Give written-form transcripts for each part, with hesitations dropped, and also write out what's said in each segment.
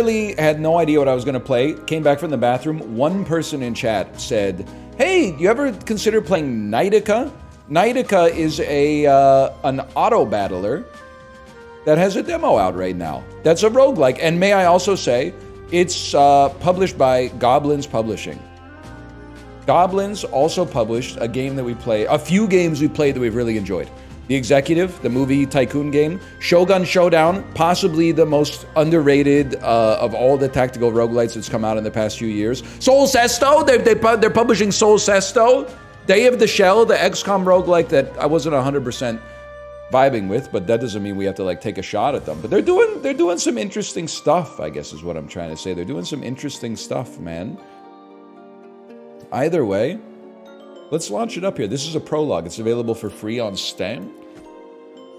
literally had no idea what I was going to play. Came back from the bathroom. One person in chat said, hey, you ever consider playing Naidica? Naidica is an auto battler that has a demo out right now. That's a roguelike. And may I also say, it's published by Goblins Publishing. Goblins also published a game that we play, a few games we played that we've really enjoyed. The Executive, the movie tycoon game. Shogun Showdown, possibly the most underrated of all the tactical roguelites that's come out in the past few years. Soul Sesto, they're publishing Soul Sesto. Day of the Shell, the XCOM roguelike that I wasn't 100% vibing with, but that doesn't mean we have to like take a shot at them. But they're doing some interesting stuff, I guess is what I'm trying to say. They're doing some interesting stuff, man. Either way, let's launch it up here. This is a prologue. It's available for free on Steam.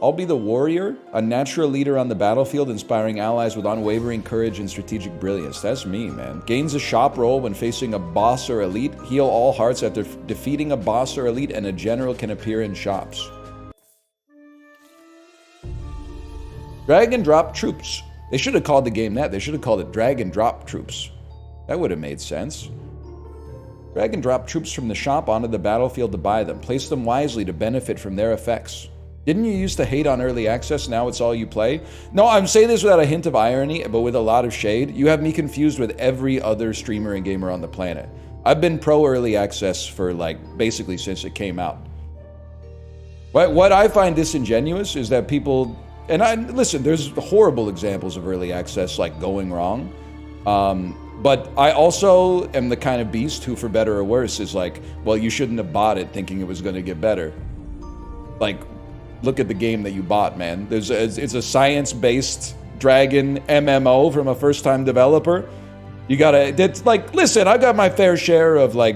I'll be the warrior, a natural leader on the battlefield, inspiring allies with unwavering courage and strategic brilliance. That's me, man. Gains a shop role when facing a boss or elite. Heal all hearts after defeating a boss or elite, and a general can appear in shops. Drag and drop troops. They should have called the game that. They should have called it Drag and Drop Troops. That would have made sense. Drag and drop troops from the shop onto the battlefield to buy them. Place them wisely to benefit from their effects. Didn't you used to hate on early access? Now it's all you play? No, I'm saying this without a hint of irony, but with a lot of shade. You have me confused with every other streamer and gamer on the planet. I've been pro early access for like basically since it came out. What I find disingenuous is that people, and listen, there's horrible examples of early access like going wrong. But I also am the kind of beast who, for better or worse, is like, well, you shouldn't have bought it thinking it was going to get better. Like, look at the game that you bought, man. It's a science-based dragon MMO from a first-time developer. You gotta, it's like, listen, I got my fair share of like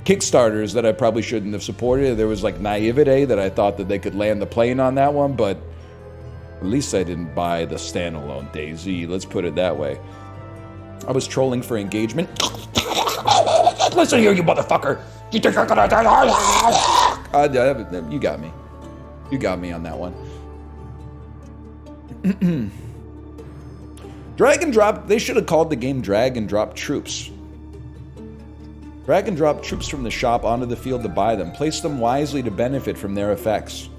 Kickstarters that I probably shouldn't have supported. There was like naivete that I thought that they could land the plane on that one, but at least I didn't buy the standalone DayZ. Let's put it that way. I was trolling for engagement. Listen here, you motherfucker. You think I'm gonna die? You got me. You got me on that one. Drag and drop. They should have called the game Drag and Drop Troops. Drag and drop troops from the shop onto the field to buy them. Place them wisely to benefit from their effects.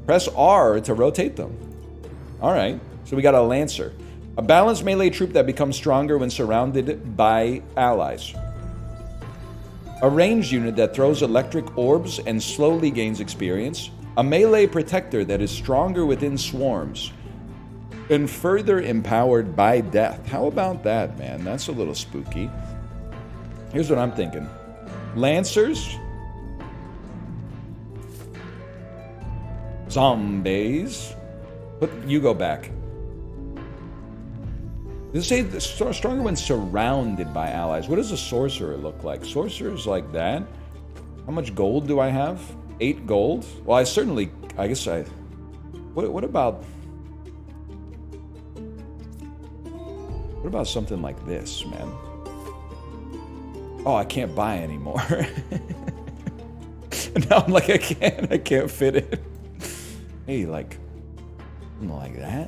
Press R to rotate them. All right. So we got a Lancer. A balanced melee troop that becomes stronger when surrounded by allies. A ranged unit that throws electric orbs and slowly gains experience. A melee protector that is stronger within swarms. And further empowered by death. How about that, man? That's a little spooky. Here's what I'm thinking. Lancers. Zombies. But you go back. Does it say stronger when surrounded by allies? What does a sorcerer look like? Sorcerers like that? How much gold do I have? 8 gold? Well, I guess I... What about... What about something like this, man? Oh, I can't buy anymore. Now I'm like, I can't fit it. Hey, like that?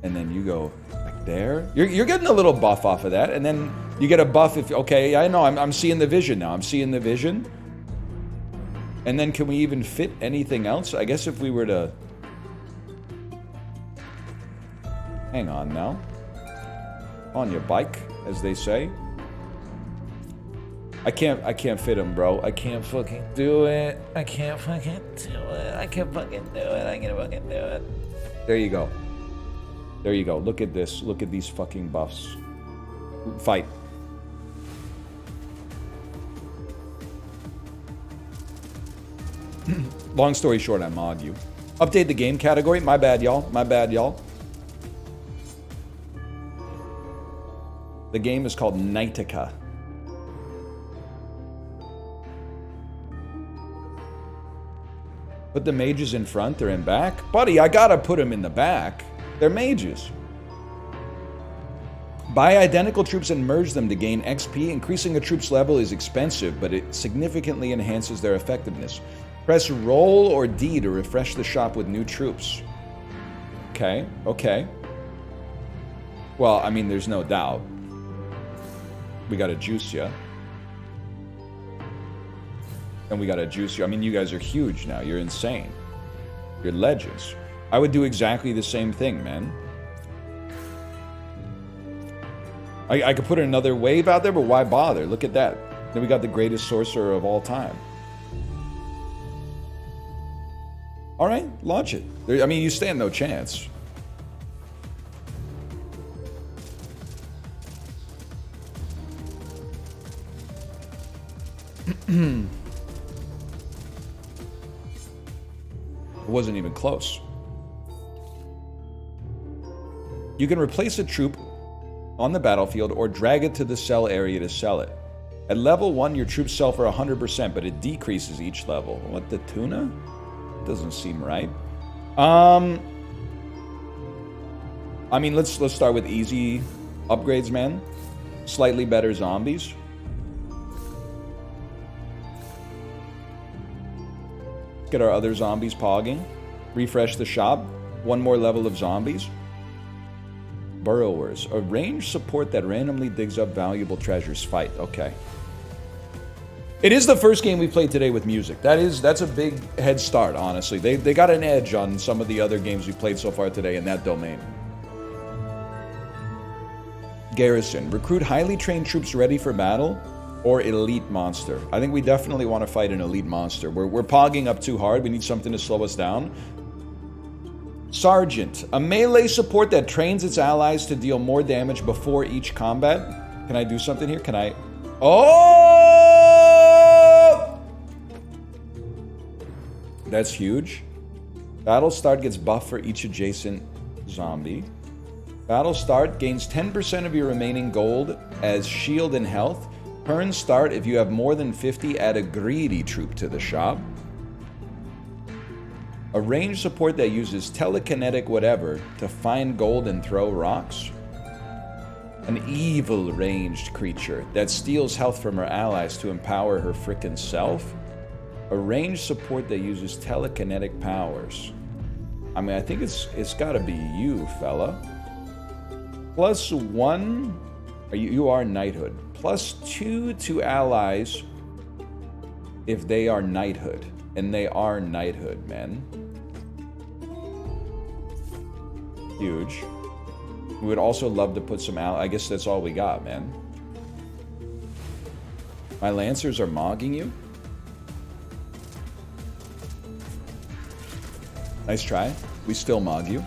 And then you go like there. You're getting a little buff off of that, and then you get a buff if, okay, I know, I'm seeing the vision now. I'm seeing the vision. And then can we even fit anything else? I guess if we were to... Hang on now. On your bike, as they say. I can't fit him, bro. I can't fucking do it. I can't fucking do it. I can't fucking do it. There you go. There you go. Look at this. Look at these fucking buffs. Fight. Long story short, I mod you. Update the game category. My bad, y'all. My bad, y'all. The game is called Knightica. Put the mages in front or in back? Buddy, I gotta put them in the back. They're mages. Buy identical troops and merge them to gain XP. Increasing a troop's level is expensive, but it significantly enhances their effectiveness. Press roll or D to refresh the shop with new troops. Okay, okay. Well, I mean, there's no doubt. We got to juice ya. And we got to juice you. I mean, you guys are huge now. You're insane. You're legends. I would do exactly the same thing, man. I could put another wave out there, but why bother? Look at that. Then we got the greatest sorcerer of all time. All right, launch it. I mean, you stand no chance. It wasn't even close. You can replace a troop on the battlefield or drag it to the sell area to sell it. At level 1, your troops sell for 100%, but it decreases each level. What, the tuna? Doesn't seem right. I mean, let's start with easy upgrades, man. Slightly better zombies. Get our other zombies pogging. Refresh the shop. One more level of zombies. Burrowers. A ranged support that randomly digs up valuable treasures. Fight. Okay. It is the first game we played today with music. That's a big head start, honestly. They got an edge on some of the other games we played so far today in that domain. Garrison. Recruit highly trained troops ready for battle or elite monster. I think we definitely want to fight an elite monster. We're pogging up too hard. We need something to slow us down. Sergeant. A melee support that trains its allies to deal more damage before each combat. Can I do something here? Can I... Oh! That's huge. Battle start gets buffed for each adjacent zombie. Battle start gains 10% of your remaining gold as shield and health. Turn start, if you have more than 50, add a greedy troop to the shop. A ranged support that uses telekinetic whatever to find gold and throw rocks. An evil ranged creature that steals health from her allies to empower her frickin' self. A ranged support that uses telekinetic powers. I mean, I think it's gotta be you, fella. +1, you are knighthood. +2 to allies if they are knighthood. And they are knighthood, man. Huge. We would also love to put some I guess that's all we got, man. My lancers are mogging you. Nice try. We still mog you.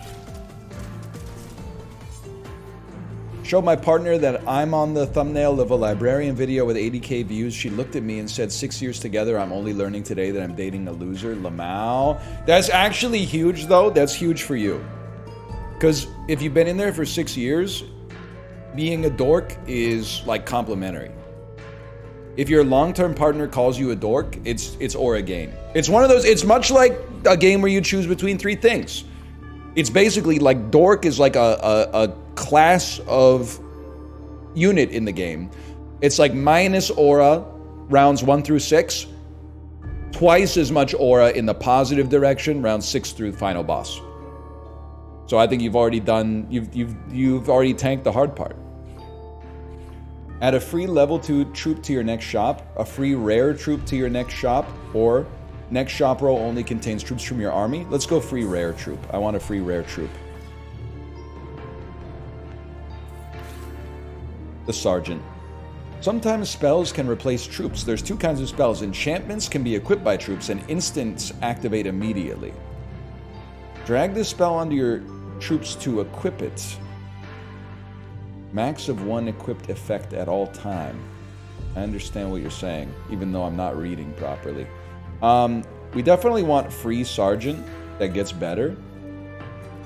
Showed my partner that I'm on the thumbnail of a librarian video with 80k views. She looked at me and said, 6 years together, I'm only learning today that I'm dating a loser. Lamau. That's actually huge, though. That's huge for you. Because if you've been in there for 6 years, being a dork is, like, complimentary. If your long-term partner calls you a dork, it's aura gain. It's one of those, it's much like a game where you choose between 3 things. It's basically like dork is like a class of unit in the game. It's like minus aura rounds 1 through 6. Twice as much aura in the positive direction, rounds 6 through the final boss. So I think you've already done, you've already tanked the hard part. Add a free level 2 troop to your next shop, a free rare troop to your next shop, or next shop roll only contains troops from your army. Let's go free rare troop. I want a free rare troop. The sergeant. Sometimes spells can replace troops. There's 2 kinds of spells. Enchantments can be equipped by troops and instants activate immediately. Drag this spell onto your troops to equip it. Max of 1 equipped effect at all time. I understand what you're saying, even though I'm not reading properly. We definitely want free sergeant that gets better.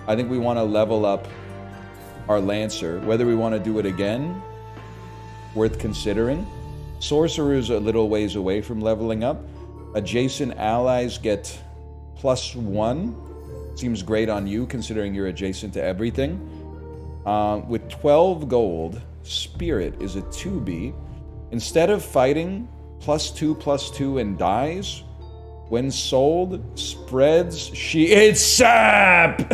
I think we want to level up our lancer. Whether we want to do it again, worth considering. Sorcerer's a little ways away from leveling up. Adjacent allies get +1. Seems great on you, considering you're adjacent to everything. With 12 gold, Spirit is a 2B. Instead of fighting, +2/+2 and dies, when sold, spreads it's sap!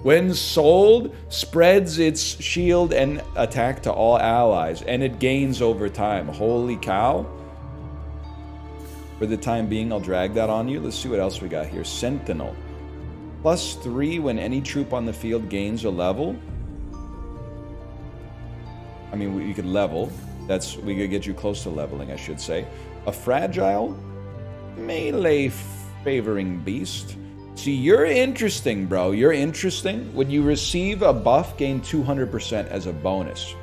When sold, spreads its shield and attack to all allies, and it gains over time. Holy cow. For the time being, I'll drag that on you. Let's see what else we got here. Sentinel. +3 when any troop on the field gains a level. I mean, you could level. We could get you close to leveling, I should say. A fragile melee favoring beast. See, you're interesting, bro. You're interesting. When you receive a buff, gain 200% as a bonus.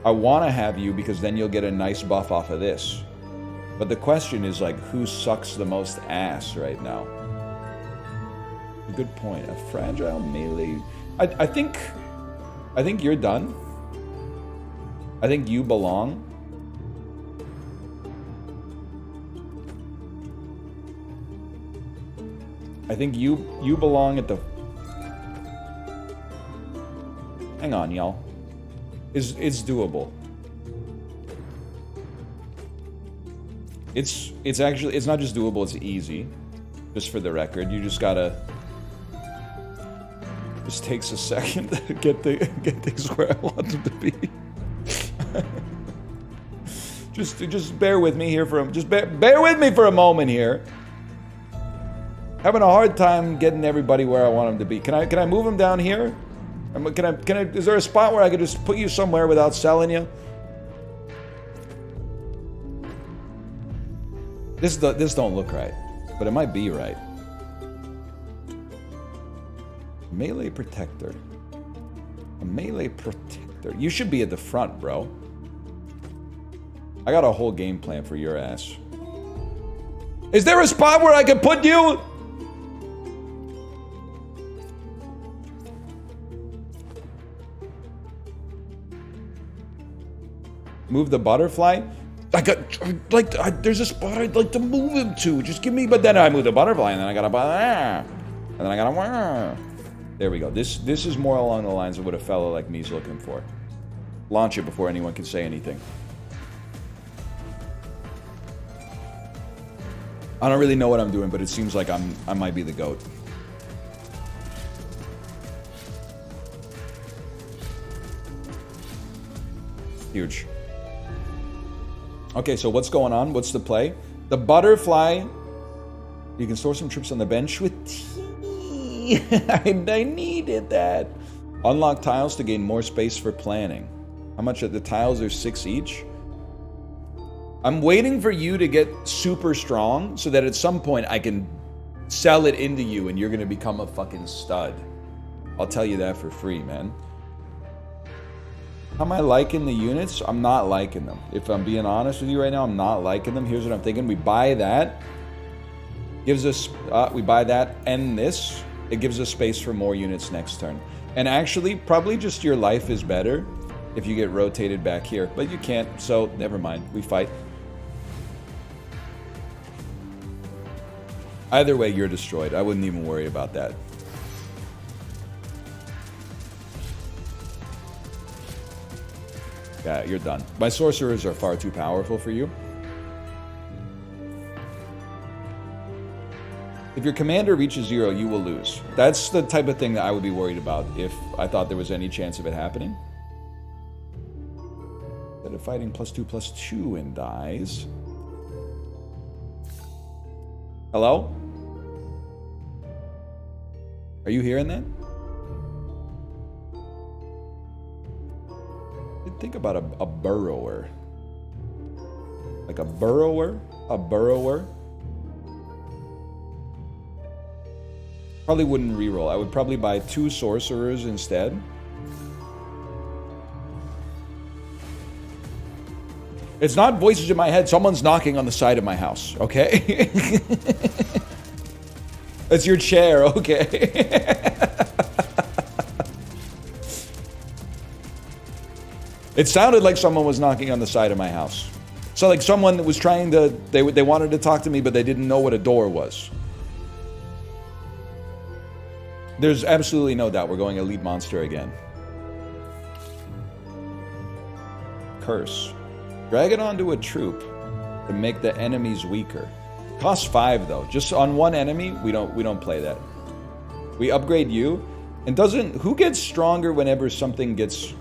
I want to have you because then you'll get a nice buff off of this. But the question is, like, who sucks the most ass right now? A good point. A fragile melee. I think you're done. I think you belong. I think you belong at the... Hang on, y'all. It's doable. It's actually, it's not just doable, it's easy. Just for the record, you just gotta... Just takes a second to get things where I want them to be. just bear with me here bear with me for a moment here. Having a hard time getting everybody where I want them to be. Can I move them down here? Is there a spot where I could just put you somewhere without selling you? This don't look right, but it might be right. Melee protector. A melee protector. You should be at the front, bro. I got a whole game plan for your ass. Is there a spot where I can put you? Move the butterfly? There's a spot I'd like to move him to. Just give me, but then I move the butterfly and then I gotta, and then I gotta, there we go. This is more along the lines of what a fellow like me is looking for. Launch it before anyone can say anything. I don't really know what I'm doing, but it seems like I might be the GOAT. Huge. Okay, so what's going on? What's the play? The butterfly. You can store some troops on the bench with tea. I needed that. Unlock tiles to gain more space for planning. How much of the tiles are 6 each? I'm waiting for you to get super strong so that at some point I can sell it into you and you're going to become a fucking stud. I'll tell you that for free, man. How am I liking the units? I'm not liking them. If I'm being honest with you right now, I'm not liking them. Here's what I'm thinking. We buy that. Gives us... we buy that and this. It gives us space for more units next turn. And actually, probably just your life is better if you get rotated back here. But you can't, so never mind. We fight. Either way, you're destroyed. I wouldn't even worry about that. Yeah, you're done. My sorcerers are far too powerful for you. If your commander reaches 0, you will lose. That's the type of thing that I would be worried about if I thought there was any chance of it happening. Instead of fighting +2/+2 and dies. Hello? Are you hearing that? Think about a burrower. Like a burrower? A burrower? Probably wouldn't reroll. I would probably buy 2 sorcerers instead. It's not voices in my head. Someone's knocking on the side of my house, okay? It's your chair, okay? It sounded like someone was knocking on the side of my house. So like someone was trying to, they wanted to talk to me, but they didn't know what a door was. There's absolutely no doubt we're going elite monster again. Curse. Drag it onto a troop to make the enemies weaker. Costs 5 though. Just on one enemy, we don't play that. We upgrade you. And doesn't... Who gets stronger whenever something gets...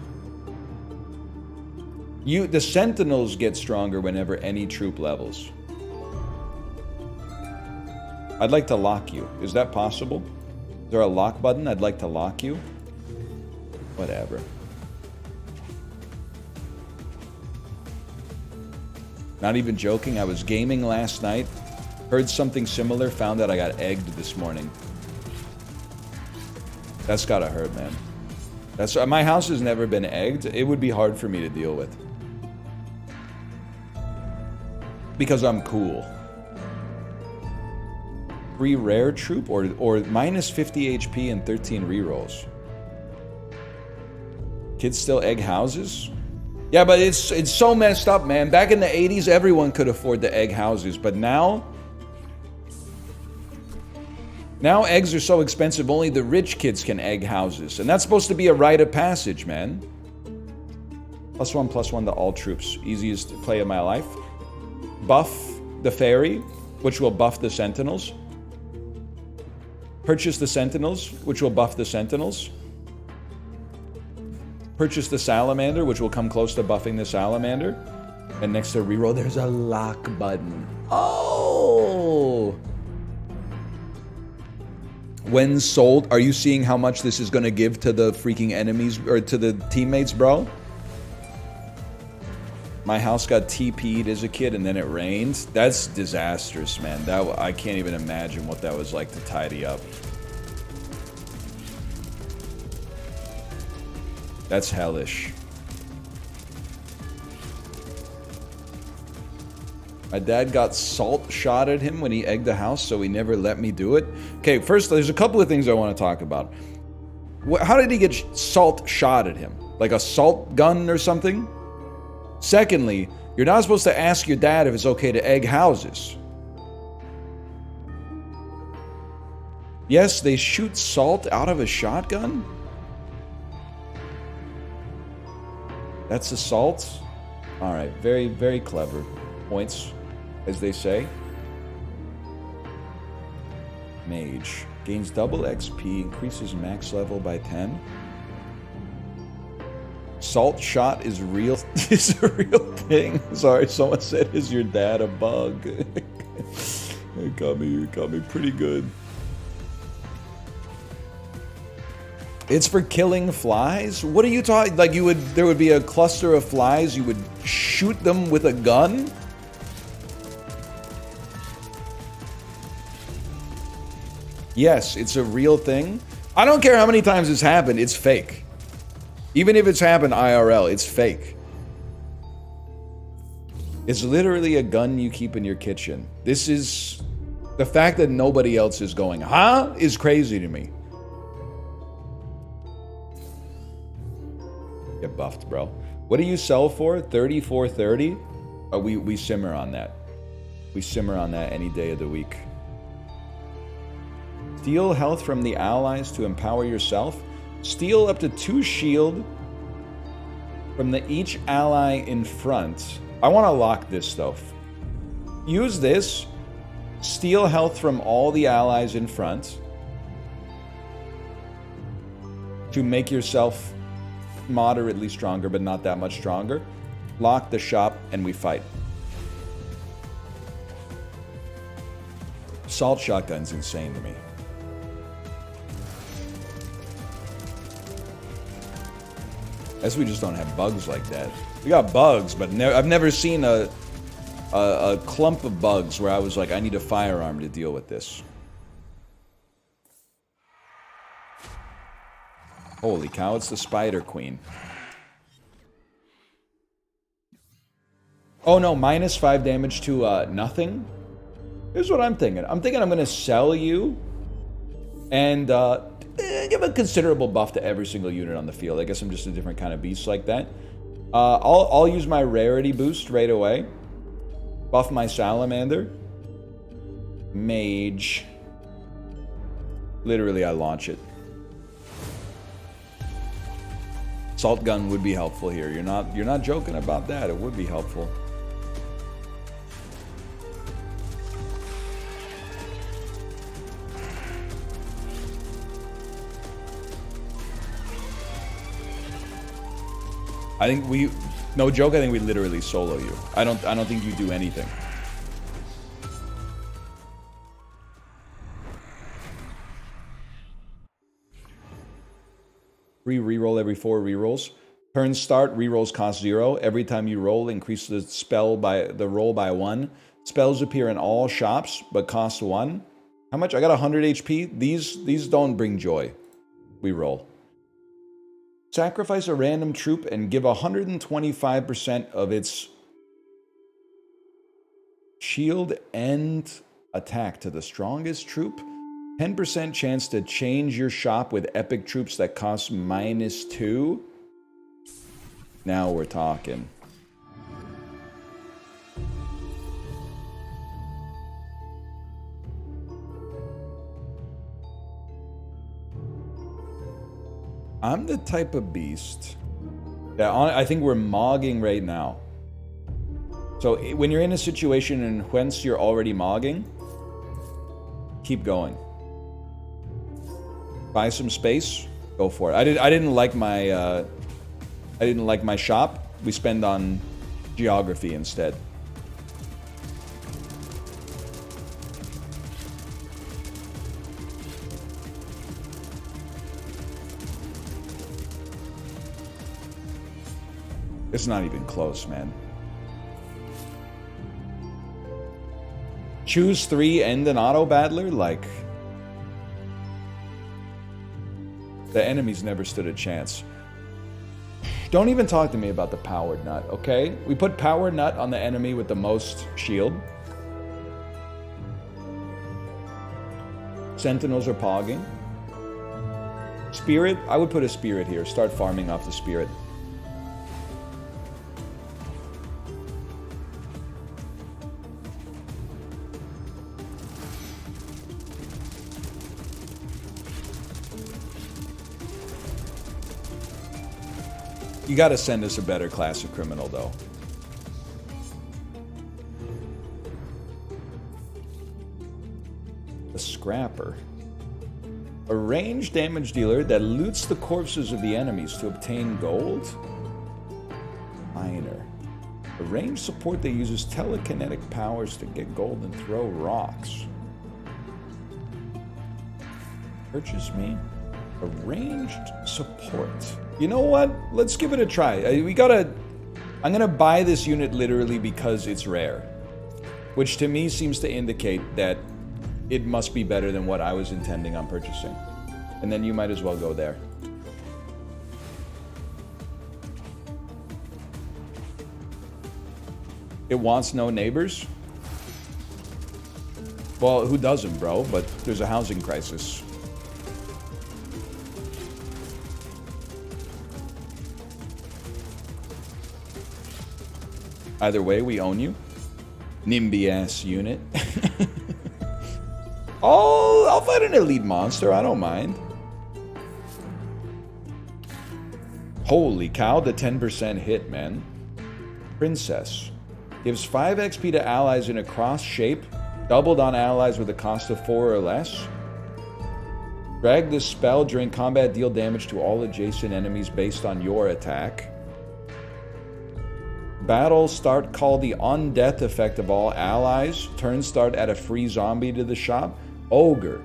The Sentinels get stronger whenever any troop levels. I'd like to lock you. Is that possible? Is there a lock button? I'd like to lock you. Whatever. Not even joking. I was gaming last night. Heard something similar. Found out I got egged this morning. That's gotta hurt, man. My house has never been egged. It would be hard for me to deal with. Because I'm cool. 3 rare troop or minus 50 HP and 13 rerolls. Kids still egg houses? Yeah, but it's so messed up, man. Back in the 80s, everyone could afford to egg houses, but now eggs are so expensive, only the rich kids can egg houses. And that's supposed to be a rite of passage, man. +1/+1 to all troops. Easiest play of my life. Buff the fairy, which will buff the sentinels. Purchase the sentinels, which will buff the sentinels. Purchase the salamander, which will come close to buffing the salamander. And next to reroll, there's a lock button. Oh! When sold, are you seeing how much this is going to give to the freaking enemies, or to the teammates, bro? My house got TP'd as a kid and then it rained. That's disastrous, man. I can't even imagine what that was like to tidy up. That's hellish. My dad got salt shot at him when he egged the house, so he never let me do it. Okay, first, there's a couple of things I want to talk about. How did he get salt shot at him? Like a salt gun or something? Secondly, you're not supposed to ask your dad if it's okay to egg houses. Yes, they shoot salt out of a shotgun? That's assault? Alright, very, very clever. Points, as they say. Mage. Gains double XP, increases max level by 10. Salt shot is real. Is a real thing. Sorry, someone said, "Is your dad a bug?" It got me pretty good. It's for killing flies? What are you talking? Like there would be a cluster of flies, you would shoot them with a gun? Yes, it's a real thing. I don't care how many times it's happened, it's fake. Even if it's happened IRL, it's fake. It's literally a gun you keep in your kitchen. This is... The fact that nobody else is going, huh? Is crazy to me. Get buffed, bro. What do you sell for? 34.30? Oh, we simmer on that. We simmer on that any day of the week. Steal health from the allies to empower yourself. Steal up to 2 shield from each ally in front. I want to lock this though. Use this. Steal health from all the allies in front to make yourself moderately stronger, but not that much stronger. Lock the shop and we fight. Assault shotgun's insane to me. Guess we just don't have bugs like that. We got bugs, but I've never seen a clump of bugs where I was like, I need a firearm to deal with this. Holy cow, it's the Spider Queen. Oh no, minus 5 damage to nothing? Here's what I'm thinking. I'm thinking I'm going to sell you and give a considerable buff to every single unit on the field. I guess I'm just a different kind of beast like that. I'll use my rarity boost right away. Buff my salamander. Mage. Literally, I launch it. Salt gun would be helpful here. You're not joking about that. It would be helpful. I think we, no joke, I think we literally solo you. I don't think you do anything. Free reroll every 4 rerolls. Turn start, rerolls cost 0. Every time you roll, increase the roll by 1. Spells appear in all shops, but cost 1. How much? I got 100 HP. These don't bring joy. We roll. Sacrifice a random troop and give 125% of its shield and attack to the strongest troop. 10% chance to change your shop with epic troops that cost -2. Now we're talking. I'm the type of beast that I think we're mogging right now. So when you're in a situation in whence you're already mogging, keep going. Buy some space, go for it. I didn't like my shop. We spend on geography instead. It's not even close, man. Choose 3, end an auto battler? Like, the enemies never stood a chance. Don't even talk to me about the powered nut, okay? We put powered nut on the enemy with the most shield. Sentinels are pogging. Spirit, I would put a spirit here. Start farming off the spirit. You gotta send us a better class of criminal, though. A scrapper. A ranged damage dealer that loots the corpses of the enemies to obtain gold? Miner. A ranged support that uses telekinetic powers to get gold and throw rocks. Purchase me? A ranged support. You know what? Let's give it a try. I'm gonna buy this unit literally because it's rare. Which to me seems to indicate that it must be better than what I was intending on purchasing. And then you might as well go there. It wants no neighbors? Well, who doesn't, bro? But there's a housing crisis. Either way, we own you. NIMBY-ass unit. I'll fight an elite monster, I don't mind. Holy cow, the 10% hit, man. Princess. Gives 5 XP to allies in a cross shape, doubled on allies with a cost of 4 or less. Drag this spell during combat, deal damage to all adjacent enemies based on your attack. Battle start, call the on-death effect of all allies. Turn start, add a free zombie to the shop. Ogre.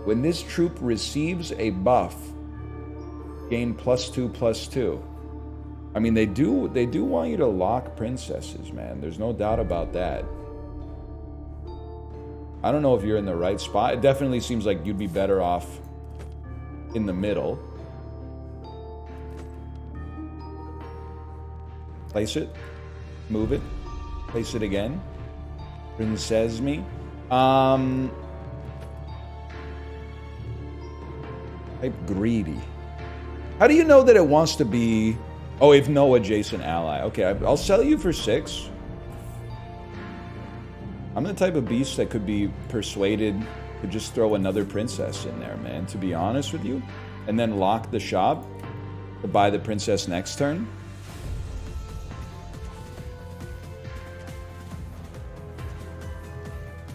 When this troop receives a buff, gain +2/+2. I mean, they do want you to lock princesses, man. There's no doubt about that. I don't know if you're in the right spot. It definitely seems like you'd be better off in the middle. Place it. Move it. Place it again. Princess me. Type greedy. How do you know that it wants to be... Oh, if no adjacent ally. Okay, I'll sell you for 6. I'm the type of beast that could be persuaded to just throw another princess in there, man, to be honest with you. And then lock the shop to buy the princess next turn.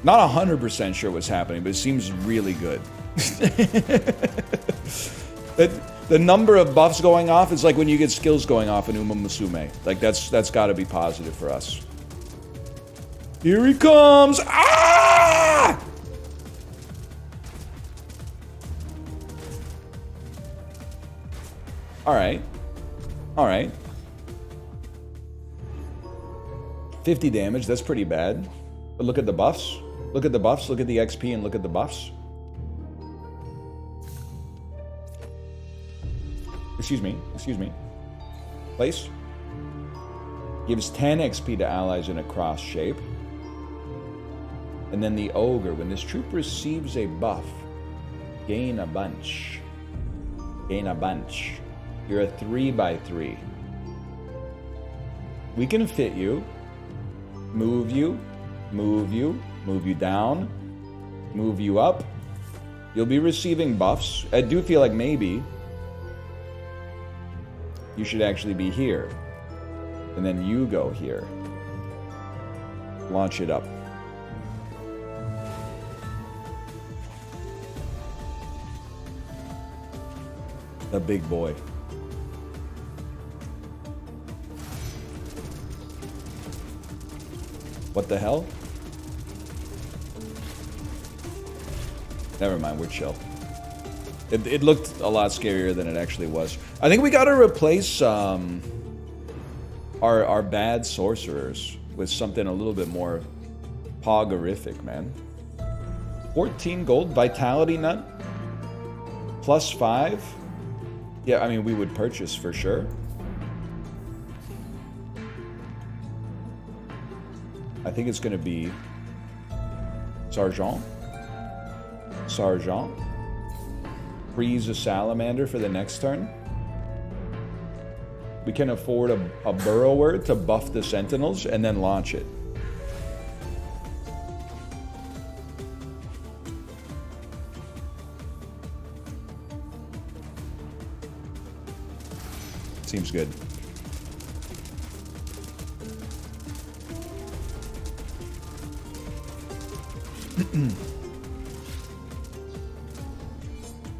Not 100% sure what's happening, but it seems really good. The number of buffs going off is like when you get skills going off in Uma Musume. Like, that's got to be positive for us. Here he comes! Ah! Alright. Alright. 50 damage, that's pretty bad. But look at the buffs. Look at the buffs, look at the XP, and look at the buffs. Excuse me. Place. Gives 10 XP to allies in a cross shape. And then the ogre, when this troop receives a buff, gain a bunch. Gain a bunch. You're a 3x3. We can fit you, move you, move you down, move you up. You'll be receiving buffs. I do feel like maybe you should actually be here. And then you go here. Launch it up. The big boy. What the hell? Never mind, we're chill. It looked a lot scarier than it actually was. I think we gotta replace our bad sorcerers with something a little bit more poggerific, man. 14 gold, vitality nut, +5. Yeah, I mean, we would purchase for sure. I think it's gonna be Sergeant. Freeze a salamander for the next turn. We can afford a burrower to buff the sentinels and then launch it. Seems good.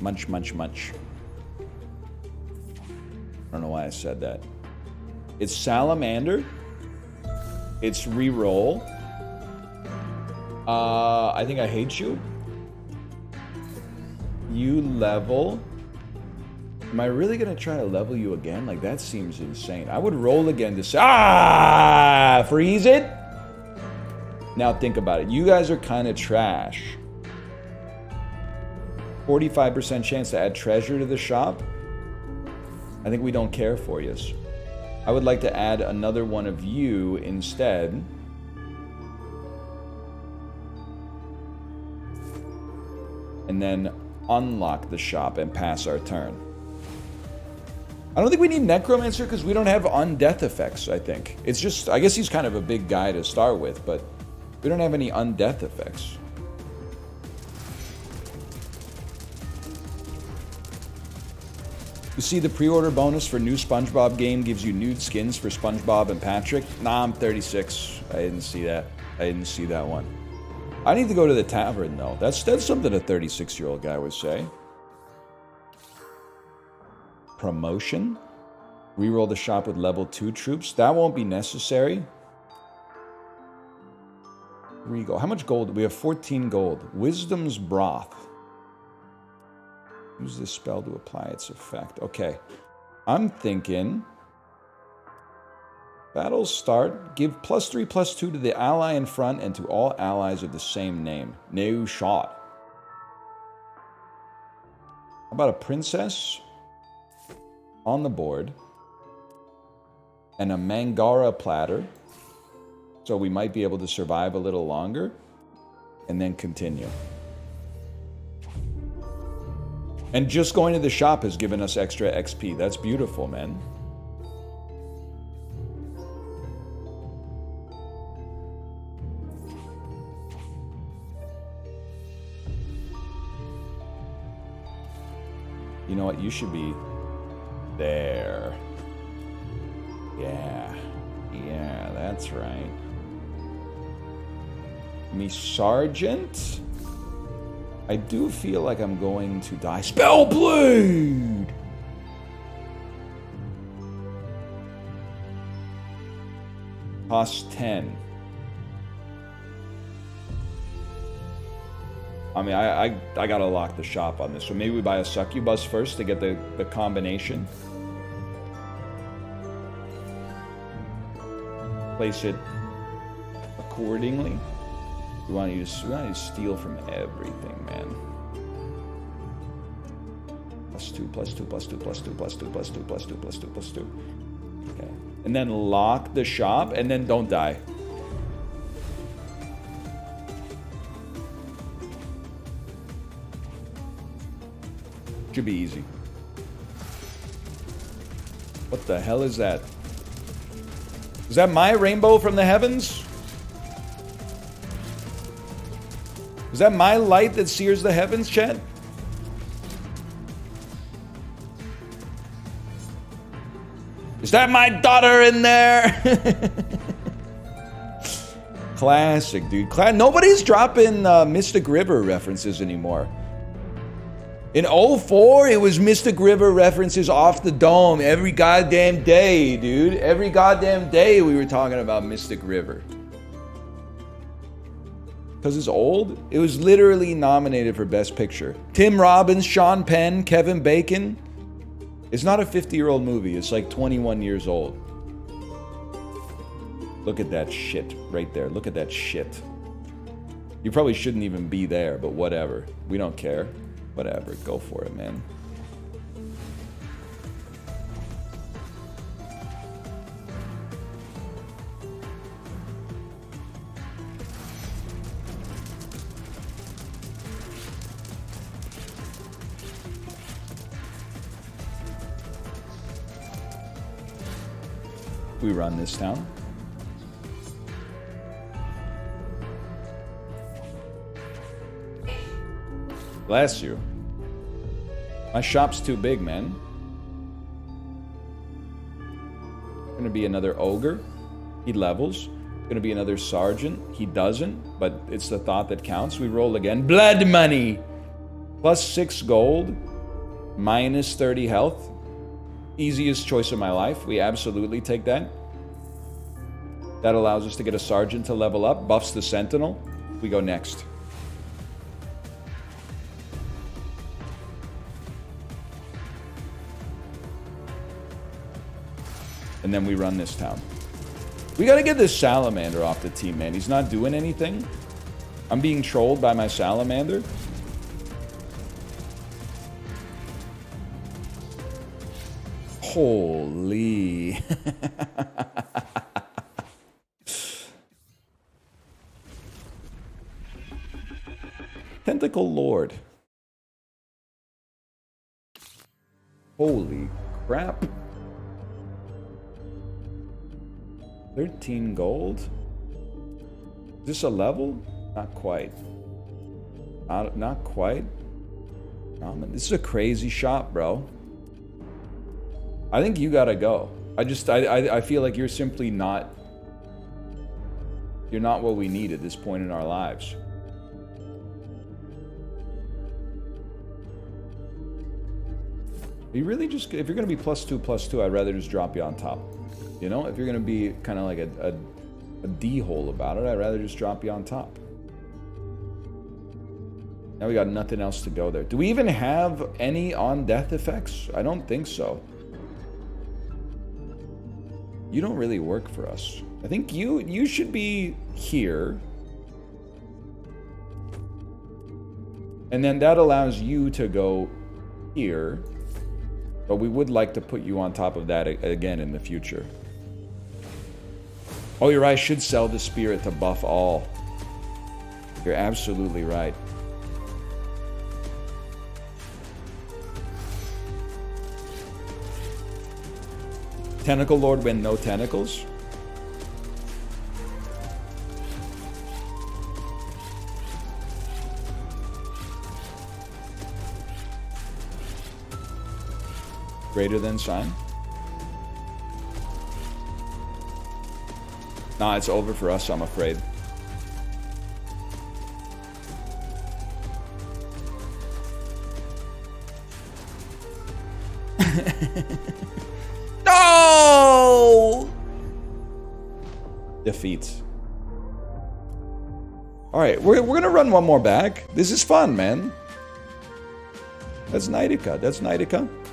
Munch, munch, munch. I don't know why I said that. It's salamander. It's reroll. I think I hate you. You level. Am I really gonna try to level you again? Like, that seems insane. I would roll again to say, freeze it. Now think about it. You guys are kind of trash. 45% chance to add treasure to the shop. I think we don't care for you. I would like to add another one of you instead. And then unlock the shop and pass our turn. I don't think we need Necromancer because we don't have undeath effects, I think. It's just, I guess he's kind of a big guy to start with, but we don't have any undeath effects. You see the pre-order bonus for new SpongeBob game gives you nude skins for SpongeBob and Patrick? Nah, I'm 36. I didn't see that. I didn't see that one. I need to go to the tavern, though. That's something a 36-year-old guy would say. Promotion? Reroll the shop with level 2 troops? That won't be necessary. Regal. How much gold? We have 14 gold. Wisdom's Broth. Use this spell to apply its effect. Okay. I'm thinking... Battles start. Give +3/+2 to the ally in front and to all allies of the same name. No shot. How about a princess on the board and a Mangara platter, so we might be able to survive a little longer and then continue. And just going to the shop has given us extra XP. That's beautiful, man. You know what? You should be there. Yeah. Yeah, that's right. Me Sergeant? I do feel like I'm going to die. Spellblade! Costs 10. I mean, I gotta lock the shop on this. So maybe we buy a succubus first to get the combination. Place it accordingly. We want to steal from everything, man. +2, +2, +2, +2, +2, +2, +2, +2, +2. Okay. And then lock the shop, and then don't die. Should be easy. What the hell is that? Is that my rainbow from the heavens? Is that my light that sears the heavens, chat? Is that my daughter in there? Classic, dude. Nobody's dropping Mystic River references anymore. In 04, it was Mystic River references off the dome every goddamn day, dude. Every goddamn day we were talking about Mystic River. Because it's old? It was literally nominated for Best Picture. Tim Robbins, Sean Penn, Kevin Bacon. It's not a 50-year-old movie. It's like 21 years old. Look at that shit right there. Look at that shit. You probably shouldn't even be there, but whatever. We don't care. Whatever. Go for it, man. We run this town. Bless you. My shop's too big, man. Gonna be another ogre. He levels. Gonna be another sergeant. He doesn't, but it's the thought that counts. We roll again. Blood money! +6 gold. -30 health. Easiest choice of my life. We absolutely take that. That allows us to get a sergeant to level up. Buffs the sentinel. We go next. And then we run this town. We gotta get this salamander off the team, man. He's not doing anything. I'm being trolled by my salamander. Holy. Tentacle Lord. Holy crap. 13 gold? Is this a level? Not quite. Not quite. This is a crazy shop, bro. I think you gotta go. I feel like you're simply not... You're not what we need at this point in our lives. You really just... If you're gonna be +2/+2, I'd rather just drop you on top. You know? If you're gonna be kind of like a D-hole about it, I'd rather just drop you on top. Now we got nothing else to go there. Do we even have any on-death effects? I don't think so. You don't really work for us. I think you should be here. And then that allows you to go here. But we would like to put you on top of that again in the future. Oh, you're right. I should sell the spirit to buff all. You're absolutely right. Tentacle Lord when no tentacles. Greater than sign. Nah, it's over for us, I'm afraid. No! defeat. All right, we're going to run one more back. This is fun, man. That's Naidica. That's Naidica.